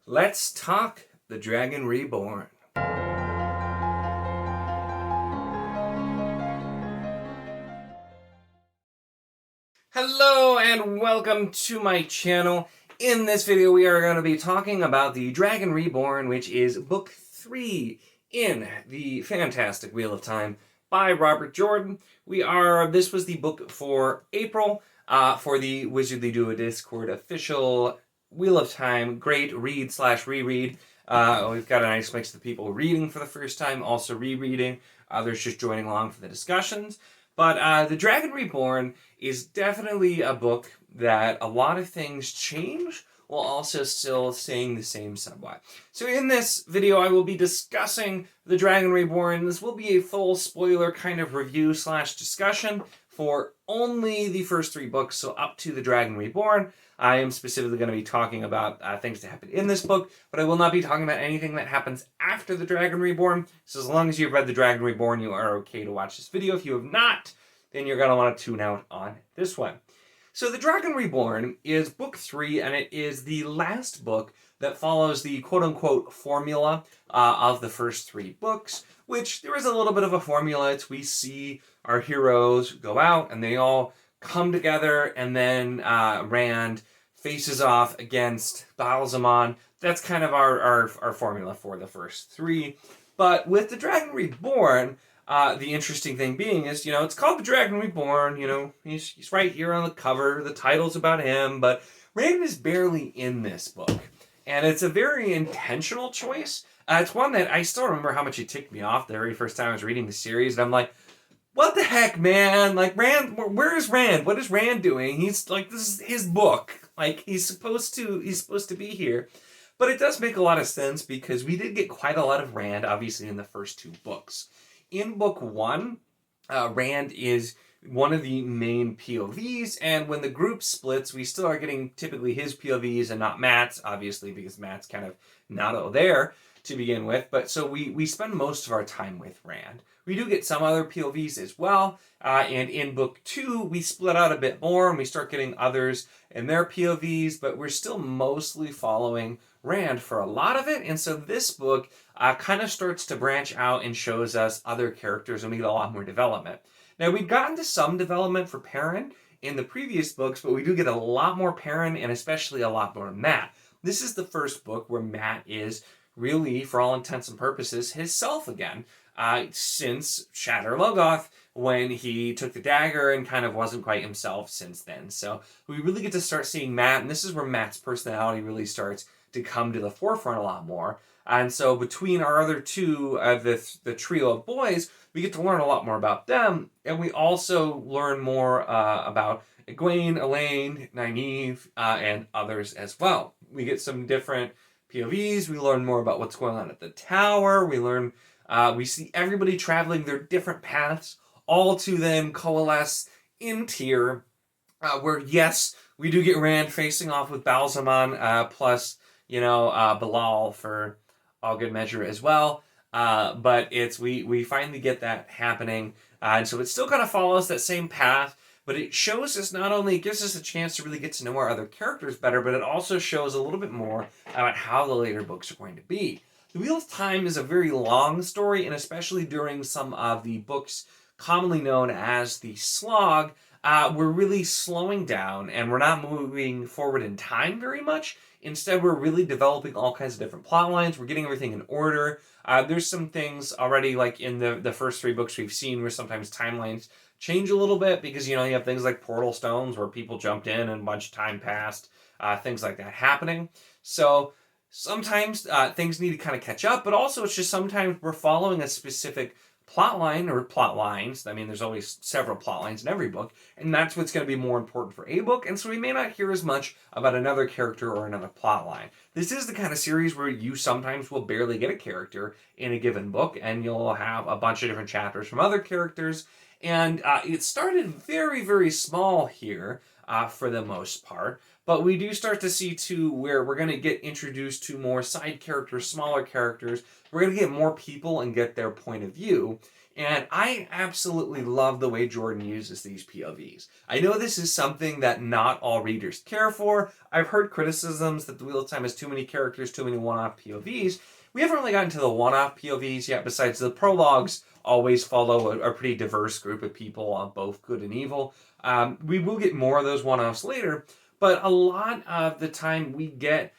Let's talk the Dragon Reborn. Hello and welcome to my channel. In this video we are going to be talking about the Dragon Reborn, which is book 3 in the fantastic Wheel of Time by Robert Jordan. This was the book for April for the Wizardly Duo Discord official Wheel of Time Great Read / Reread. We've got a nice mix of people reading for the first time, also rereading, others just joining along for the discussions. But The Dragon Reborn is definitely a book that a lot of things change while also still staying the same somewhat. So in this video, I will be discussing The Dragon Reborn. This will be a full spoiler kind of review / discussion for only the first 3 books, so up to The Dragon Reborn. I am specifically going to be talking about things that happen in this book, but I will not be talking about anything that happens after The Dragon Reborn. So as long as you've read The Dragon Reborn, you are okay to watch this video. If you have not, then you're going to want to tune out on this one. So The Dragon Reborn is book 3, and it is the last book that follows the quote-unquote formula of the first 3 books, which there is a little bit of a formula. We see our heroes go out, and they all come together, and then Rand faces off against Balzemon. That's kind of our formula for the first 3. But with The Dragon Reborn, the interesting thing being is, it's called The Dragon Reborn, he's right here on the cover, the title's about him, but Rand is barely in this book. And it's a very intentional choice. It's one that I still remember how much it ticked me off the very first time I was reading the series, and I'm like, what the heck, man? Like, Rand, where is Rand? What is Rand doing? He's like, this is his book. Like, he's supposed to be here. But it does make a lot of sense because we did get quite a lot of Rand, obviously, in the first 2 books. In book 1, Rand is one of the main POVs, and when the group splits, we still are getting typically his POVs and not Matt's, obviously, because Matt's kind of not there to begin with. But so we spend most of our time with Rand. We do get some other POVs as well, and in book 2, we split out a bit more, and we start getting others and their POVs, but we're still mostly following Rand for a lot of it. And so this book kind of starts to branch out and shows us other characters, and we get a lot more development. Now, we've gotten to some development for Perrin in the previous books, but we do get a lot more Perrin, and especially a lot more Matt. This is the first book where Matt is really, for all intents and purposes, his self again, since Shatter Logoth, when he took the dagger and kind of wasn't quite himself since then. So we really get to start seeing Matt, and this is where Matt's personality really starts to come to the forefront a lot more. And so between our other 2, the trio of boys, we get to learn a lot more about them, and we also learn more about Egwene, Elaine, Nynaeve, and others as well. We get some different POVs, we learn more about what's going on at the tower, we see everybody traveling their different paths, all to then coalesce in Tyr, where, yes, we do get Rand facing off with Balzemon, plus, Bilal for all good measure as well. But we finally get that happening. And so it still kind of follows that same path, but it shows us it gives us a chance to really get to know our other characters better, but it also shows a little bit more about how the later books are going to be. The Wheel of Time is a very long story, and especially during some of the books commonly known as the Slog, we're really slowing down, and we're not moving forward in time very much. Instead, we're really developing all kinds of different plot lines. We're getting everything in order. There's some things already, like in the first 3 books we've seen, where sometimes timelines change a little bit because, you have things like portal stones where people jumped in and a bunch of time passed, things like that happening. So sometimes things need to kind of catch up, but also it's just sometimes we're following a specific plot line or plot lines. I mean, there's always several plot lines in every book, and that's what's going to be more important for a book, and so we may not hear as much about another character or another plot line. This is the kind of series where you sometimes will barely get a character in a given book, and you'll have a bunch of different chapters from other characters, and it started very, very small here, for the most part. But we do start to see, too, where we're going to get introduced to more side characters, smaller characters. We're going to get more people and get their point of view. And I absolutely love the way Jordan uses these POVs. I know this is something that not all readers care for. I've heard criticisms that the Wheel of Time has too many characters, too many one-off POVs. We haven't really gotten to the one-off POVs yet, besides the prologues always follow a pretty diverse group of people on both good and evil. We will get more of those one-offs later, but a lot of the time we get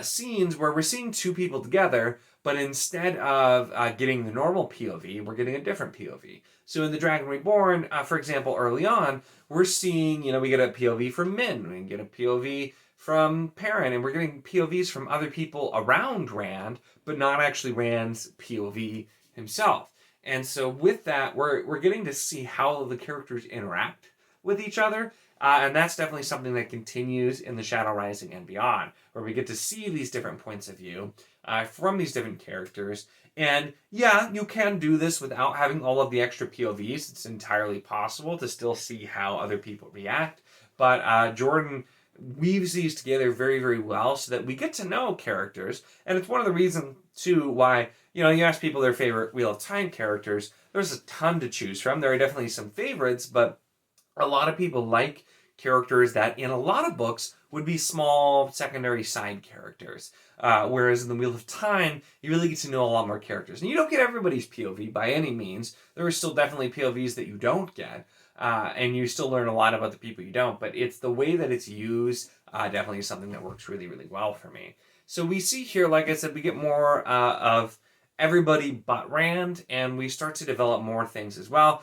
scenes where we're seeing two people together, but instead of getting the normal POV, we're getting a different POV. So in the Dragon Reborn, for example, early on, we're seeing, we get a POV from Min, we get a POV from Perrin, and we're getting POVs from other people around Rand, but not actually Rand's POV himself. And so with that, we're getting to see how the characters interact with each other, and that's definitely something that continues in the Shadow Rising and beyond, where we get to see these different points of view from these different characters. And yeah, you can do this without having all of the extra POVs. It's entirely possible to still see how other people react. But Jordan weaves these together very, very well so that we get to know characters. And it's one of the reasons, too, why, you ask people their favorite Wheel of Time characters. There's a ton to choose from. There are definitely some favorites, but a lot of people like characters that in a lot of books would be small secondary side characters. Whereas in the Wheel of Time, you really get to know a lot more characters. And you don't get everybody's POV by any means. There are still definitely POVs that you don't get. And you still learn a lot about the people you don't. But it's the way that it's used definitely is something that works really, really well for me. So we see here, like I said, we get more of everybody but Rand, and we start to develop more things as well.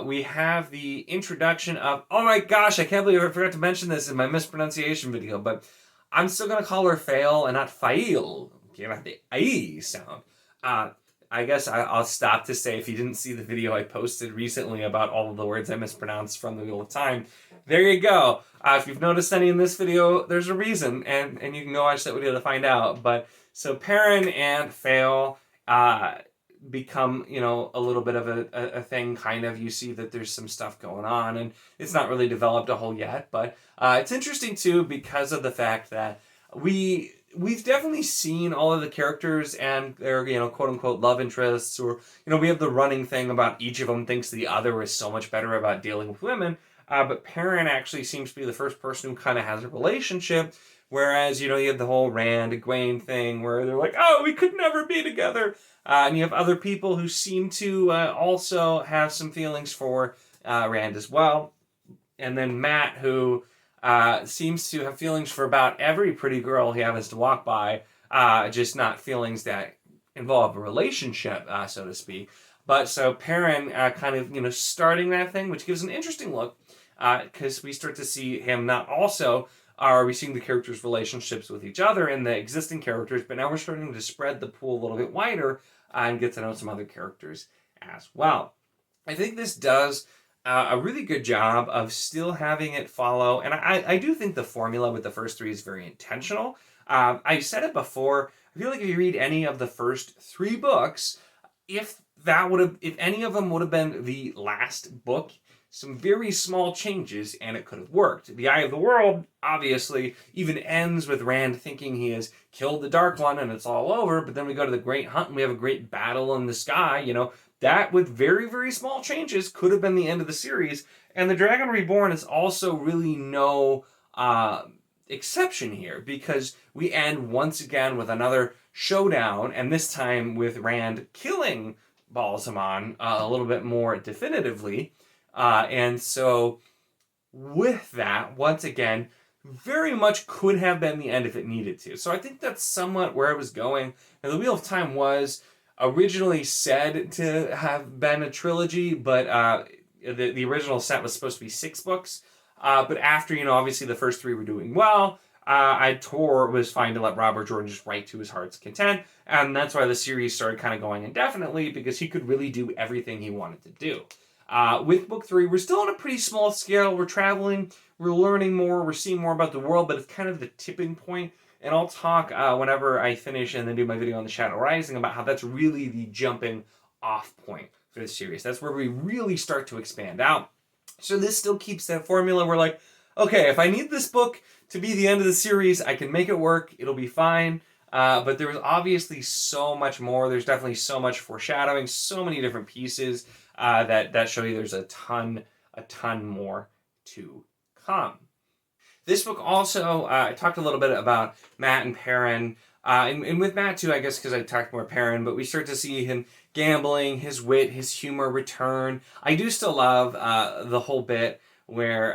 We have the introduction of, oh my gosh, I can't believe I forgot to mention this in my mispronunciation video, but I'm still going to call her Fail and not Fail. You have the I sound. I guess I'll stop to say, if you didn't see the video I posted recently about all of the words I mispronounced from the Wheel of Time, there you go. If you've noticed any in this video, there's a reason, and you can go watch that video to find out. But so Perrin and Fail become, a little bit of a thing, kind of. You see that there's some stuff going on, and it's not really developed a whole yet, but it's interesting, too, because of the fact that we've definitely seen all of the characters and their, quote-unquote love interests, or, we have the running thing about each of them thinks the other is so much better about dealing with women, but Perrin actually seems to be the first person who kind of has a relationship, whereas, you have the whole Rand, Egwene thing, where they're like, oh, we could never be together, and you have other people who seem to also have some feelings for Rand as well, and then Matt, who seems to have feelings for about every pretty girl he happens to walk by, just not feelings that involve a relationship, so to speak. But so Perrin kind of, starting that thing, which gives an interesting look, because we start to see him not also are we seeing the characters' relationships with each other and the existing characters, but now we're starting to spread the pool a little bit wider and get to know some other characters as well. I think this does a really good job of still having it follow, and I do think the formula with the first three is very intentional. I've said it before, I feel like if you read any of the first three books, if any of them would have been the last book, some very small changes, and it could have worked. The Eye of the World, obviously, even ends with Rand thinking he has killed the Dark One and it's all over, but then we go to the Great Hunt and we have a great battle in the sky, That, with very, very small changes, could have been the end of the series. And the Dragon Reborn is also really no exception here, because we end once again with another showdown, and this time with Rand killing Balzemon a little bit more definitively. And so with that, once again, very much could have been the end if it needed to. So I think that's somewhat where I was going. And the Wheel of Time was originally said to have been a trilogy, but the original set was supposed to be 6 books. But after, obviously the first 3 were doing well, Tor was fine to let Robert Jordan just write to his heart's content, and that's why the series started kind of going indefinitely, because he could really do everything he wanted to do. With book 3, we're still on a pretty small scale. We're traveling, we're learning more, we're seeing more about the world, but it's kind of the tipping point. And I'll talk whenever I finish and then do my video on the Shadow Rising about how that's really the jumping off point for the series. That's where we really start to expand out. So this still keeps that formula. We're like, okay, if I need this book to be the end of the series, I can make it work. It'll be fine. But there was obviously so much more. There's definitely so much foreshadowing, so many different pieces that show you there's a ton more to come. This book also, I talked a little bit about Matt and Perrin. And with Matt too, I guess because I talked more Perrin, but we start to see him gambling, his wit, his humor return. I do still love the whole bit where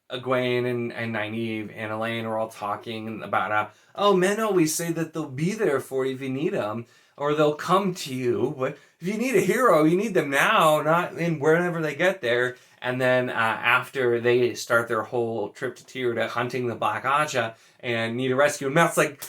Egwene and Nynaeve and Elaine are all talking about, oh, men always say that they'll be there for you if you need them, or they'll come to you. But if you need a hero, you need them now, not in whenever they get there. And then after they start their whole trip to Tyrda hunting the Black Aja and need a rescue, and Matt's like,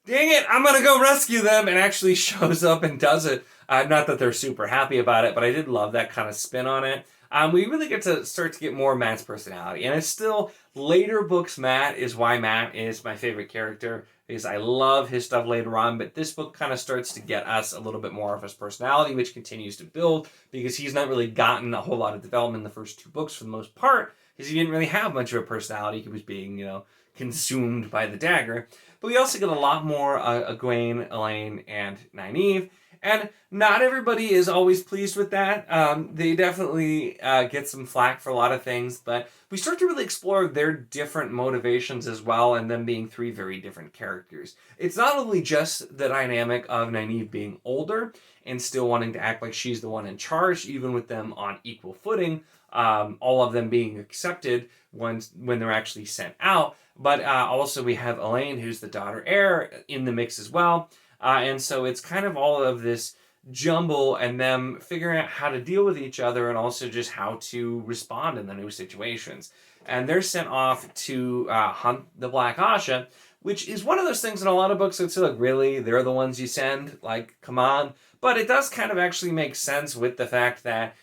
dang it, I'm going to go rescue them, and actually shows up and does it. Not that they're super happy about it, but I did love that kind of spin on it. We really get to start to get more Matt's personality. And it's still later books Matt is why Matt is my favorite character, because I love his stuff later on, but this book kind of starts to get us a little bit more of his personality, which continues to build, because he's not really gotten a whole lot of development in the first two books for the most part, because he didn't really have much of a personality. He was being, consumed by the dagger. But we also get a lot more Egwene, Elaine, and Nynaeve. And not everybody is always pleased with that. They definitely get some flack for a lot of things, but we start to really explore their different motivations as well, and them being three very different characters. It's not only just the dynamic of Nynaeve being older and still wanting to act like she's the one in charge, even with them on equal footing, all of them being accepted when they're actually sent out, but also we have Elaine, who's the daughter heir, in the mix as well. And so it's kind of all of this jumble and them figuring out how to deal with each other and also just how to respond in the new situations. And they're sent off to hunt the Black Aja, which is one of those things in a lot of books that's like, really? They're the ones you send? Like, come on. But it does kind of actually make sense with the fact that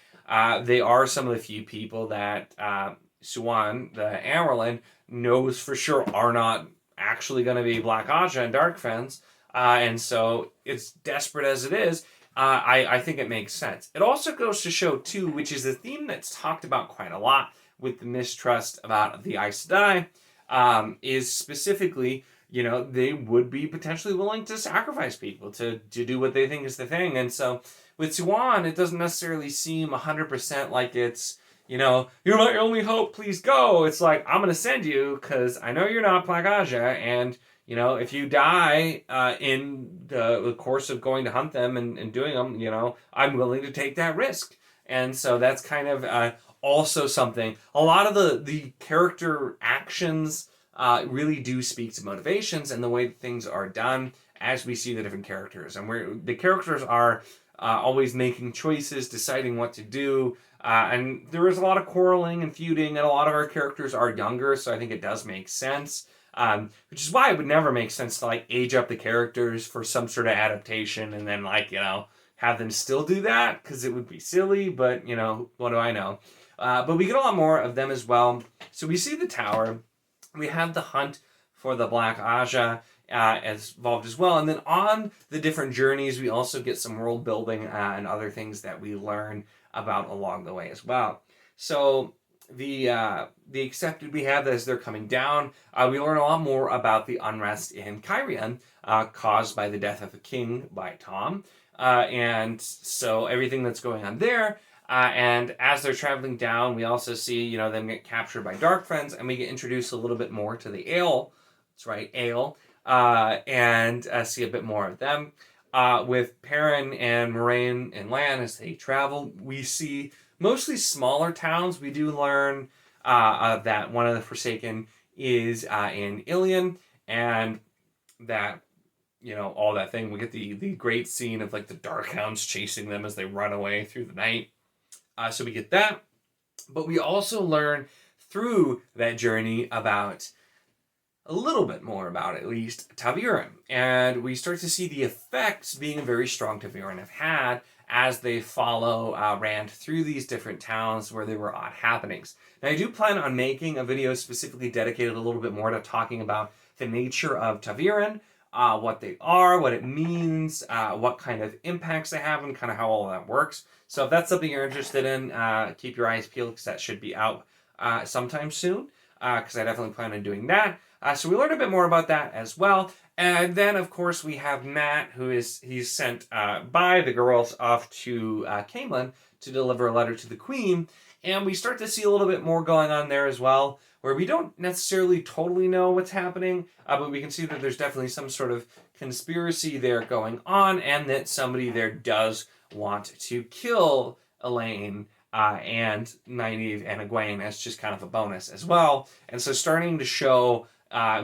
they are some of the few people that Siuan, the Amyrlin, knows for sure are not actually going to be Black Aja and Darkfens. And so, it's desperate as it is, I think it makes sense. It also goes to show, too, which is a theme that's talked about quite a lot with the mistrust about the Aes Sedai, is specifically, they would be potentially willing to sacrifice people to do what they think is the thing. And so, with Siuan, it doesn't necessarily seem 100% like it's, you're my only hope, please go. It's like, I'm going to send you because I know you're not Black Aja, and if you die in the course of going to hunt them and doing them, I'm willing to take that risk. And so that's kind of also something. A lot of the character actions really do speak to motivations and the way that things are done as we see the different characters. And where the characters are always making choices, deciding what to do. And there is a lot of quarreling and feuding, and a lot of our characters are younger, so I think it does make sense. Which is why it would never make sense to age up the characters for some sort of adaptation and then have them still do that, because it would be silly, but what do I know? But we get a lot more of them as well. So we see the tower, we have the hunt for the Black Aja as involved as well, and then on the different journeys we also get some world building and other things that we learn about along the way as well. So the accepted we have as they're coming down, we learn a lot more about the unrest in Cairhien caused by the death of a king by Tom, and so everything that's going on there. And as they're traveling down, we also see them get captured by Darkfens, and we get introduced a little bit more to the Ale. That's right, Ale, and see a bit more of them. With Perrin and Moraine and Lan as they travel, we see mostly smaller towns. We do learn that one of the Forsaken is in Ilion, and that, all that thing. We get the great scene of the Darkhounds chasing them as they run away through the night. So we get that. But we also learn through that journey about a little bit more about, at least, ta'veren. And we start to see the effects being very strong ta'veren have had as they follow Rand through these different towns where there were odd happenings. Now, I do plan on making a video specifically dedicated a little bit more to talking about the nature of ta'veren, what they are, what it means, what kind of impacts they have, and kind of how all that works. So if that's something you're interested in, keep your eyes peeled, because that should be out sometime soon. because I definitely plan on doing that. So we learned a bit more about that as well. And then, of course, we have Matt, he's sent by the girls off to Camelin to deliver a letter to the Queen. And we start to see a little bit more going on there as well, where we don't necessarily totally know what's happening, but we can see that there's definitely some sort of conspiracy there going on, and that somebody there does want to kill Elaine and Nynaeve and Egwene as just kind of a bonus as well. And so starting to show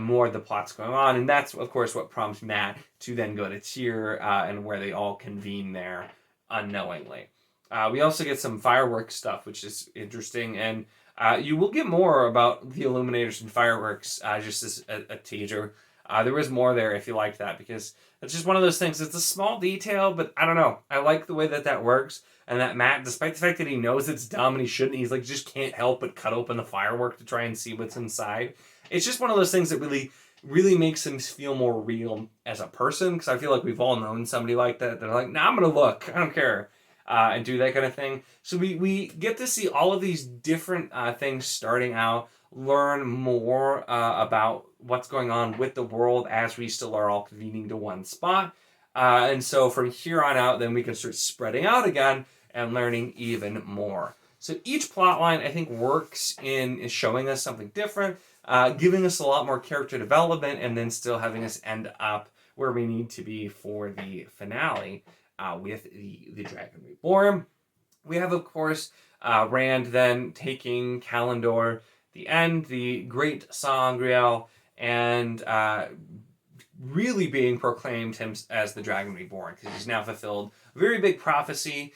more of the plots going on, and that's of course what prompts Matt to then go to Tyr and where they all convene there unknowingly. We also get some fireworks stuff, which is interesting, and you will get more about the Illuminators and fireworks just as a teaser. There was more there if you liked that, because it's just one of those things. It's a small detail, but I don't know. I like the way that works, and that Matt, despite the fact that he knows it's dumb and he shouldn't, he's like just can't help but cut open the firework to try and see what's inside. It's just one of those things that really makes him feel more real as a person, because I feel like we've all known somebody like that. They're like, nah, I'm gonna look. I don't care. And do that kind of thing. So we get to see all of these different things starting out, learn more about what's going on with the world as we still are all convening to one spot. And so from here on out, then we can start spreading out again and learning even more. So each plot line, I think, works in showing us something different, giving us a lot more character development, and then still having us end up where we need to be for the finale. With the Dragon Reborn. We have, of course, Rand then taking Kalendor, the end, the great Sangreal, and really being proclaimed him as the Dragon Reborn, because he's now fulfilled a very big prophecy.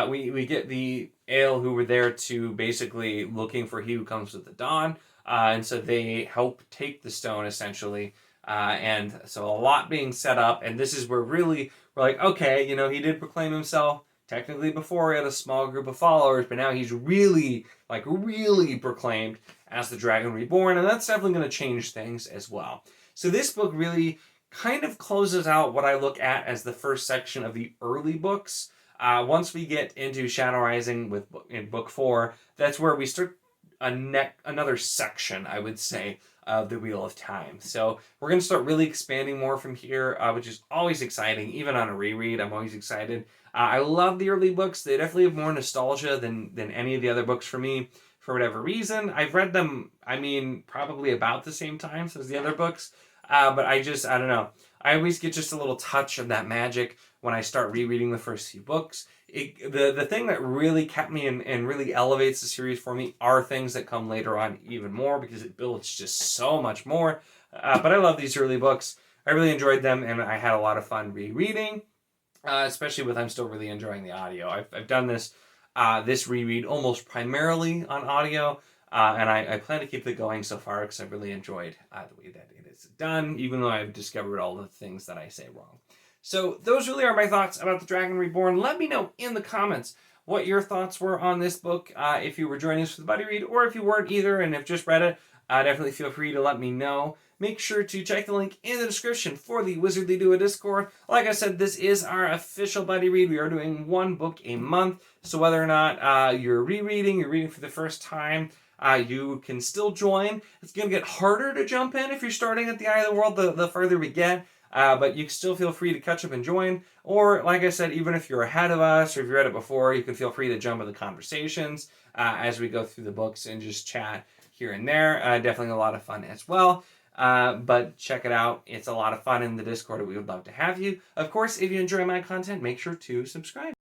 We get the Ale who were there to basically looking for he who comes with the dawn, and so they help take the stone, essentially. And so a lot being set up, and this is where really we're like, okay, he did proclaim himself. Technically before he had a small group of followers, but now he's really proclaimed as the Dragon Reborn, and that's definitely going to change things as well. So this book really kind of closes out what I look at as the first section of the early books. Once we get into Shadow Rising in book 4, that's where we start another section, I would say, of the Wheel of Time. So we're going to start really expanding more from here, which is always exciting. Even on a reread, I'm always excited. I love the early books. They definitely have more nostalgia than any of the other books for me, for whatever reason. I've read them, probably about the same time as the other books, but I don't know. I always get just a little touch of that magic when I start rereading the first few books. The thing that really kept me and really elevates the series for me are things that come later on even more, because it builds just so much more. But I love these early books. I really enjoyed them, and I had a lot of fun rereading, especially with I'm still really enjoying the audio. I've done this reread almost primarily on audio, and I plan to keep it going so far because I've really enjoyed the way that it is done, even though I've discovered all the things that I say wrong. So those really are my thoughts about the Dragon Reborn. Let me know in the comments what your thoughts were on this book, if you were joining us for the buddy read, or if you weren't either and have just read it. Definitely feel free to let me know. Make sure to check the link in the description for the Wizardly Duo Discord. Like I said, this is our official buddy read. We are doing one book a month, so whether or not you're rereading, you're reading for the first time, you can still join. It's going to get harder to jump in if you're starting at the Eye of the World the further we get. But you can still feel free to catch up and join. Or, like I said, even if you're ahead of us or if you read it before, you can feel free to jump in the conversations as we go through the books and just chat here and there. Definitely a lot of fun as well. But check it out. It's a lot of fun in the Discord. We would love to have you. Of course, if you enjoy my content, make sure to subscribe.